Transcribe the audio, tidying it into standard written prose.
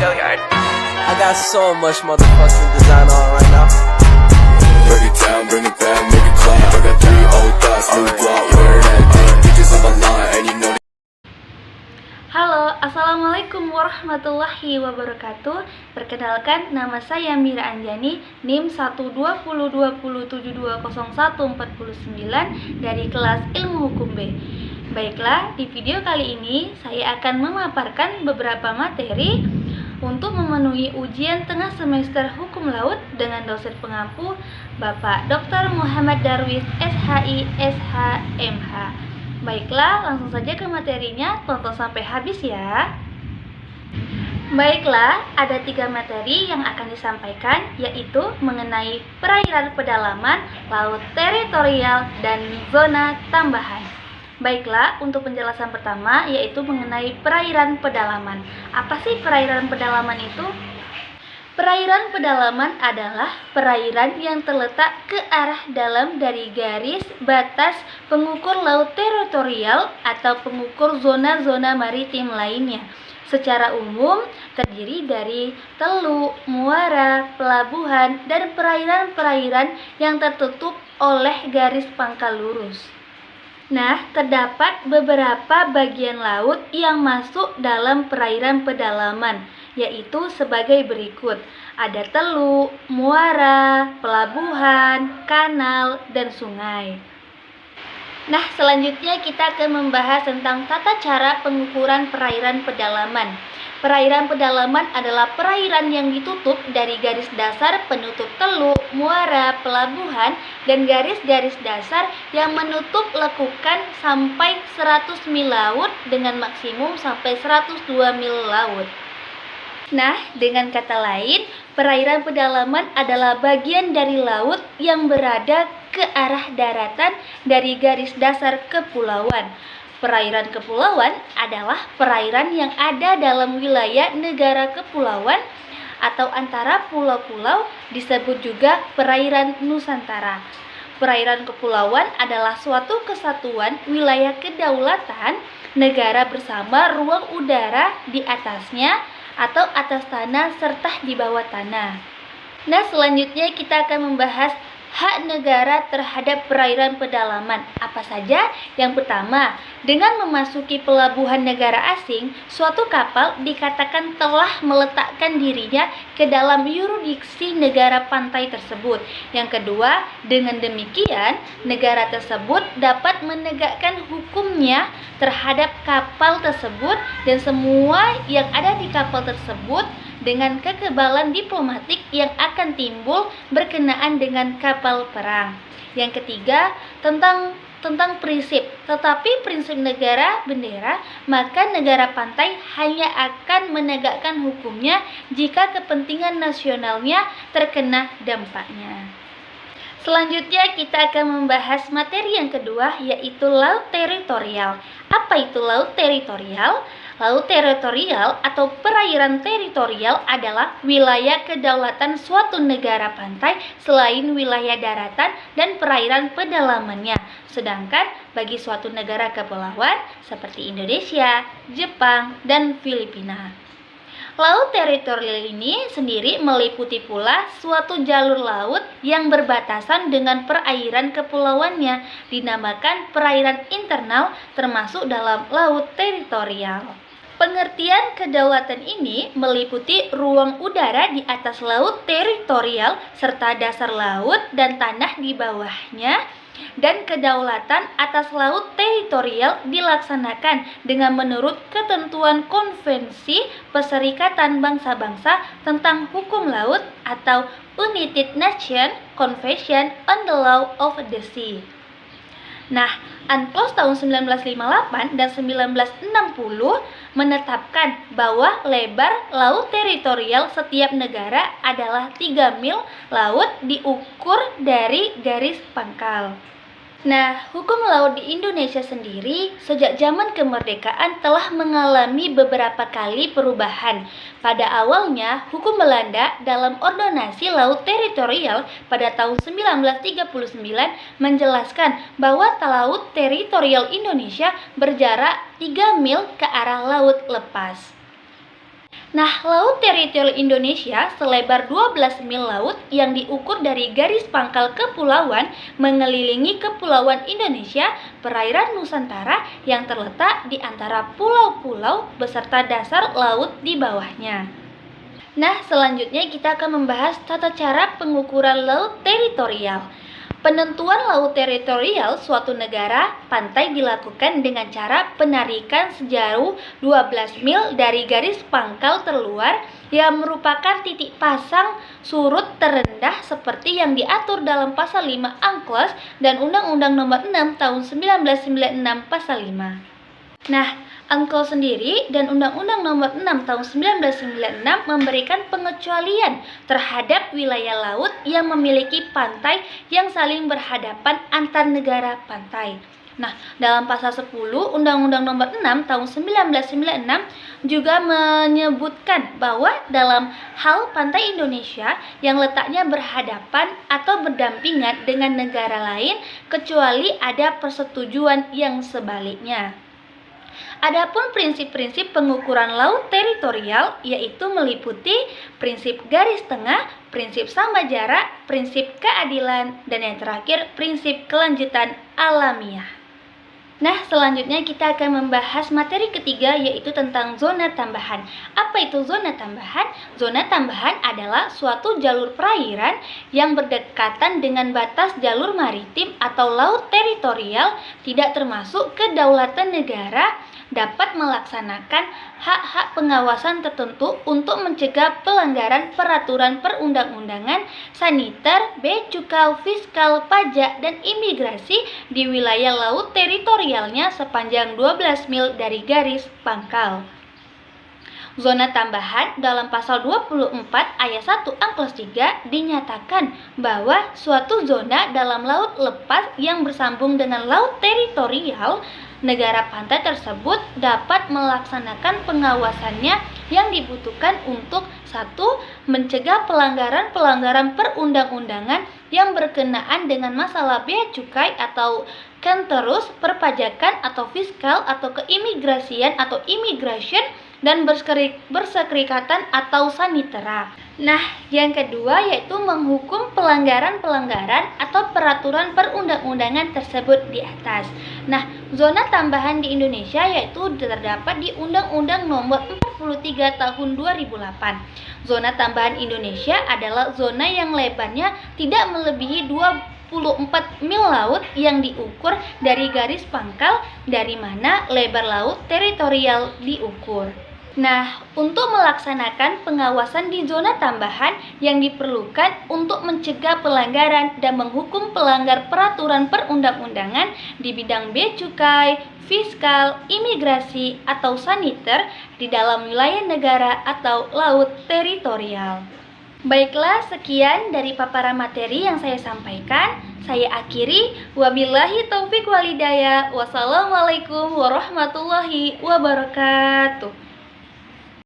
I got so much motherfucking design on right now. Break it down, bring it back, make it clap. I got 3 old thoughts, new block, wear that thing. Bitches on my line, and you know. Halo, Assalamualaikum warahmatullahi wabarakatuh. Perkenalkan, nama saya Mira Anjani, NIM 12020720149 dari kelas Ilmu Hukum B. Baiklah, di video kali ini saya akan memaparkan beberapa materi untuk memenuhi ujian tengah semester Hukum Laut dengan dosen pengampu Bapak Dr. Muhammad Darwis SHI SHMH. Baiklah, langsung saja ke materinya, tonton sampai habis ya. Baiklah, ada 3 materi yang akan disampaikan, yaitu mengenai perairan pedalaman, laut teritorial, dan zona tambahan. Baiklah, untuk penjelasan pertama yaitu mengenai perairan pedalaman. Apa sih perairan pedalaman itu? Perairan pedalaman adalah perairan yang terletak ke arah dalam dari garis batas pengukur laut teritorial atau pengukur zona-zona maritim lainnya. Secara umum terdiri dari teluk, muara, pelabuhan, dan perairan-perairan yang tertutup oleh garis pangkal lurus. Nah, terdapat beberapa bagian laut yang masuk dalam perairan pedalaman, yaitu sebagai berikut. Ada teluk, muara, pelabuhan, kanal, dan sungai. Nah, selanjutnya kita akan membahas tentang tata cara pengukuran perairan pedalaman. Perairan pedalaman adalah perairan yang ditutup dari garis dasar penutup teluk, muara, pelabuhan, dan garis-garis dasar yang menutup lekukan sampai 100 mil laut dengan maksimum sampai 102 mil laut. Nah, dengan kata lain, perairan pedalaman adalah bagian dari laut yang berada ke arah daratan dari garis dasar kepulauan. Perairan kepulauan adalah perairan yang ada dalam wilayah negara kepulauan atau antara pulau-pulau, disebut juga perairan Nusantara. Perairan kepulauan adalah suatu kesatuan wilayah kedaulatan negara bersama ruang udara di atasnya atau atas tanah serta di bawah tanah. Nah, selanjutnya kita akan membahas hak negara terhadap perairan pedalaman. Apa saja? Yang pertama, dengan memasuki pelabuhan negara asing, suatu kapal dikatakan telah meletakkan dirinya ke dalam yurisdiksi negara pantai tersebut. Yang kedua, dengan demikian, negara tersebut dapat menegakkan hukumnya terhadap kapal tersebut dan semua yang ada di kapal tersebut dengan kekebalan diplomatik yang akan timbul berkenaan dengan kapal perang. Yang ketiga, tentang prinsip, tetapi prinsip negara bendera, maka negara pantai hanya akan menegakkan hukumnya jika kepentingan nasionalnya terkena dampaknya. Selanjutnya kita akan membahas materi yang kedua, yaitu laut teritorial. Apa itu laut teritorial? Laut teritorial atau perairan teritorial adalah wilayah kedaulatan suatu negara pantai selain wilayah daratan dan perairan pedalamannya. Sedangkan bagi suatu negara kepulauan seperti Indonesia, Jepang, dan Filipina. Laut teritorial ini sendiri meliputi pula suatu jalur laut yang berbatasan dengan perairan kepulauannya, dinamakan perairan internal termasuk dalam laut teritorial. Pengertian kedaulatan ini meliputi ruang udara di atas laut teritorial serta dasar laut dan tanah di bawahnya, dan kedaulatan atas laut teritorial dilaksanakan dengan menurut ketentuan Konvensi Perserikatan Bangsa-Bangsa tentang Hukum Laut atau United Nations Convention on the Law of the Sea. Nah, UNCLOS tahun 1958 dan 1960 menetapkan bahwa lebar laut teritorial setiap negara adalah 3 mil laut diukur dari garis pangkal. Nah, hukum laut di Indonesia sendiri sejak zaman kemerdekaan telah mengalami beberapa kali perubahan. Pada awalnya, hukum Belanda dalam Ordonansi Laut Teritorial pada tahun 1939 menjelaskan bahwa laut teritorial Indonesia berjarak 3 mil ke arah laut lepas. Nah, laut teritorial Indonesia selebar 12 mil laut yang diukur dari garis pangkal kepulauan mengelilingi kepulauan Indonesia, perairan Nusantara yang terletak di antara pulau-pulau beserta dasar laut di bawahnya. Nah, selanjutnya kita akan membahas tata cara pengukuran laut teritorial. Penentuan laut teritorial suatu negara pantai dilakukan dengan cara penarikan sejauh 12 mil dari garis pangkal terluar yang merupakan titik pasang surut terendah seperti yang diatur dalam Pasal 5 UNCLOS dan Undang-Undang Nomor 6 Tahun 1996 Pasal 5. Nah, UNCLOS sendiri dan Undang-Undang Nomor 6 Tahun 1996 memberikan pengecualian terhadap wilayah laut yang memiliki pantai yang saling berhadapan antar negara pantai. Nah, dalam Pasal 10 Undang-Undang Nomor 6 Tahun 1996 juga menyebutkan bahwa dalam hal pantai Indonesia yang letaknya berhadapan atau berdampingan dengan negara lain kecuali ada persetujuan yang sebaliknya. Adapun prinsip-prinsip pengukuran laut teritorial yaitu meliputi prinsip garis tengah, prinsip sama jarak, prinsip keadilan, dan yang terakhir prinsip kelanjutan alamiah. Nah, selanjutnya kita akan membahas materi ketiga yaitu tentang zona tambahan. Apa itu zona tambahan? Zona tambahan adalah suatu jalur perairan yang berdekatan dengan batas jalur maritim atau laut teritorial tidak termasuk kedaulatan negara dapat melaksanakan hak-hak pengawasan tertentu untuk mencegah pelanggaran peraturan perundang-undangan, saniter, bea cukai, fiskal, pajak, dan imigrasi di wilayah laut teritorialnya sepanjang 12 mil dari garis pangkal. Zona tambahan dalam pasal 24 ayat 1 UNCLOS 3 dinyatakan bahwa suatu zona dalam laut lepas yang bersambung dengan laut teritorial negara pantai tersebut dapat melaksanakan pengawasannya yang dibutuhkan untuk 1. Mencegah pelanggaran-pelanggaran perundang-undangan yang berkenaan dengan masalah bea cukai atau terus perpajakan atau fiskal atau keimigrasian atau immigration dan berserikatan atau sanitera. Nah, yang kedua yaitu menghukum pelanggaran-pelanggaran atau peraturan perundang-undangan tersebut di atas. Nah, zona tambahan di Indonesia yaitu terdapat di Undang-Undang Nomor 43 Tahun 2008. Zona tambahan Indonesia adalah zona yang lebarnya tidak melebihi 24 mil laut yang diukur dari garis pangkal dari mana lebar laut teritorial diukur. Nah, untuk melaksanakan pengawasan di zona tambahan yang diperlukan untuk mencegah pelanggaran dan menghukum pelanggar peraturan perundang-undangan di bidang bea cukai, fiskal, imigrasi, atau saniter di dalam wilayah negara atau laut teritorial. Baiklah, sekian dari paparan materi yang saya sampaikan. Saya akhiri, wabillahi taufik walhidayah. Wassalamualaikum warahmatullahi wabarakatuh.